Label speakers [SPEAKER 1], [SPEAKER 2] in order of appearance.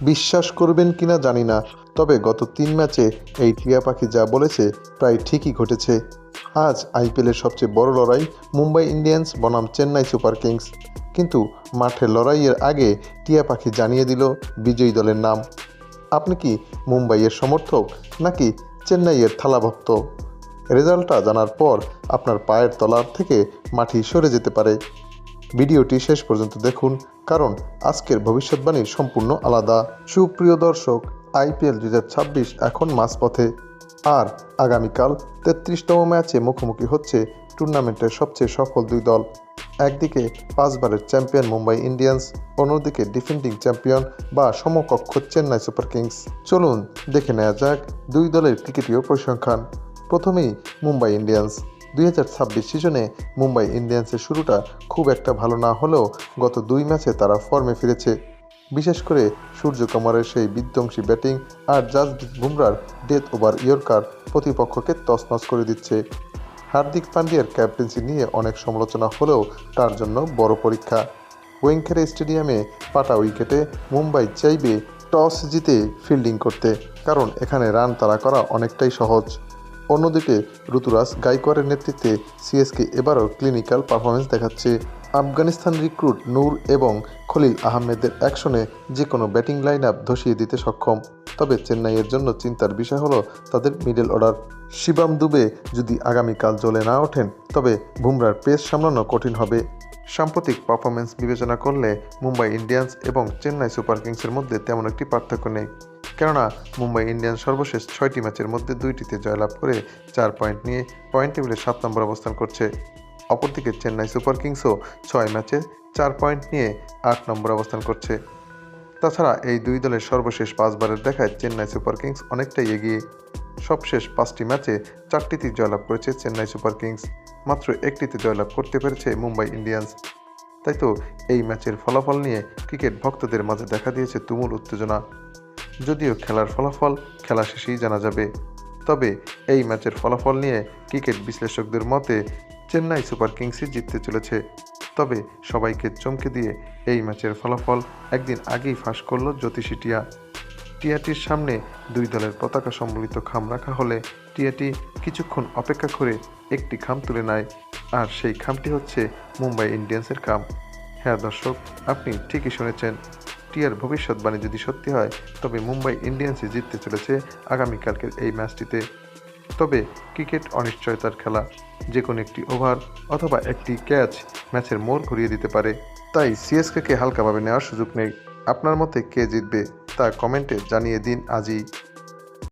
[SPEAKER 1] বিশ্বাস করবেন কিনা জানি না, তবে গত ৩ ম্যাচে এই টিয়া পাখি যা বলেছে প্রায় ঠিকই ঘটেছে। আজ আইপিএলের সবচেয়ে বড় লড়াই মুম্বাই ইন্ডিয়ান্স বনাম চেন্নাই সুপার কিংস। কিন্তু মাঠের লড়াইয়ের আগে টিয়া পাখি জানিয়ে দিল বিজয়ী দলের নাম। আপনি কি মুম্বাইয়ের সমর্থক নাকি চেন্নাইয়ের থালাভক্ত? রেজাল্টটা জানার পর আপনার পায়ের তলার থেকে মাটি সরে যেতে পারে। ভিডিওটি শেষ পর্যন্ত দেখুন, কারণ আজকের ভবিষ্যৎবাণী সম্পূর্ণ আলাদা। সুপ্রিয় দর্শক, আইপিএল 2026 এখন মাঝপথে, আর আগামীকাল 33তম ম্যাচে মুখোমুখি হচ্ছে টুর্নামেন্টের সবচেয়ে সফল দুই দল। একদিকে 5 বারের চ্যাম্পিয়ন মুম্বাই ইন্ডিয়ান্স, অন্যদিকে ডিফেন্ডিং চ্যাম্পিয়ন বা সমকক্ষ চেন্নাই সুপার কিংস। চলুন দেখে নেওয়া যাক দুই দলের ক্রিকেটীয় পরিসংখ্যান। প্রথমেই মুম্বাই ইন্ডিয়ান্স। 2026 সিজনে মুম্বাই ইন্ডিয়ান্সের শুরুটা খুব একটা ভালো না হলেও গত 2 ম্যাচে তারা ফর্মে ফিরেছে। বিশেষ করে সূর্যকুমারের সেই বিধ্বংসী ব্যাটিং আর জাসপ্রীত বুমরার ডেথ ওভার ইয়র্কার প্রতিপক্ষকে তছনছ করে দিচ্ছে। হার্দিক পান্ডিয়ার ক্যাপ্টেন্সি নিয়ে অনেক সমালোচনা হলেও তার জন্য বড় পরীক্ষা। ওয়েঙ্কেরে স্টেডিয়ামে পাটা উইকেটে মুম্বাই চাইবে টস জিতে ফিল্ডিং করতে, কারণ এখানে রান তাড়া করা অনেকটাই সহজ। অন্যদিকে ঋতুরাজ গাইকোয়াড়ের নেতৃত্বে সিএসকে এবারও ক্লিনিক্যাল পারফরমেন্স দেখাচ্ছে। আফগানিস্তান রিক্রুট নূর এবং খলিল আহমেদের অ্যাকশনে যে কোনো ব্যাটিং লাইন আপ ধসিয়ে দিতে সক্ষম। তবে চেন্নাইয়ের জন্য চিন্তার বিষয় হলো তাদের মিডল অর্ডার। শিবম দুবে যদি আগামীকাল জ্বলে না ওঠেন, তবে বুমরার পেস সামলানো কঠিন হবে। সাম্প্রতিক পারফরমেন্স বিবেচনা করলে মুম্বাই ইন্ডিয়ান্স এবং চেন্নাই সুপার কিংসের মধ্যে তেমন একটি পার্থক্য নেই, কেননা মুম্বাই ইন্ডিয়ান্স সর্বশেষ 6টি ম্যাচের মধ্যে 2টিতে জয়লাভ করে 4 পয়েন্ট নিয়ে পয়েন্ট টেবিলে 7 নম্বর অবস্থান করছে। অপরদিকে চেন্নাই সুপার কিংসও 6 ম্যাচে 4 পয়েন্ট নিয়ে 8 নম্বর অবস্থান করছে। তাছাড়া এই দুই দলের সর্বশেষ 5 বারের দেখায় চেন্নাই সুপার কিংস অনেকটাই এগিয়ে। সবশেষ 5টি ম্যাচে 4টিতে জয়লাভ করেছে চেন্নাই সুপার কিংস, মাত্র 1টিতে জয়লাভ করতে পেরেছে মুম্বাই ইন্ডিয়ান্স। তাই তো এই ম্যাচের ফলাফল নিয়ে ক্রিকেট ভক্তদের মাঝে দেখা দিয়েছে তুমুল উত্তেজনা। যদিও খেলার ফলাফল খেলা শেষেই জানা যাবে, তবে এই ম্যাচের ফলাফল নিয়ে ক্রিকেট বিশ্লেষকদের মতে চেন্নাই সুপার কিংসই জিততে চলেছে। তবে সবাইকে চমকে দিয়ে এই ম্যাচের ফলাফল একদিন আগেই ফাঁস করল জ্যোতিষী টিয়া। টিয়াটির সামনে দুই দলের পতাকা সম্বলিত খাম রাখা হলে টিয়াটি কিছুক্ষণ অপেক্ষা করে একটি খাম তুলে নেয়, আর সেই খামটি হচ্ছে মুম্বাই ইন্ডিয়ান্সের খাম। হ্যাঁ দর্শক, আপনি ঠিকই শুনেছেন, টিয়ার ভবিষ্যৎবাণী যদি সত্যি হয়, তবে মুম্বাই ইন্ডিয়ান্সই জিততে চলেছে আগামীকালকের এই ম্যাচটিতে। তবে ক্রিকেট অনিশ্চয়তার খেলা, যে কোনো একটি ওভার অথবা একটি ক্যাচ ম্যাচের মোড় ঘুরিয়ে দিতে পারে। তাই সিএসকেকে হালকাভাবে নেওয়ার সুযোগ নেই। আপনার মতে কে জিতবে তা কমেন্টে জানিয়ে দিন আজই।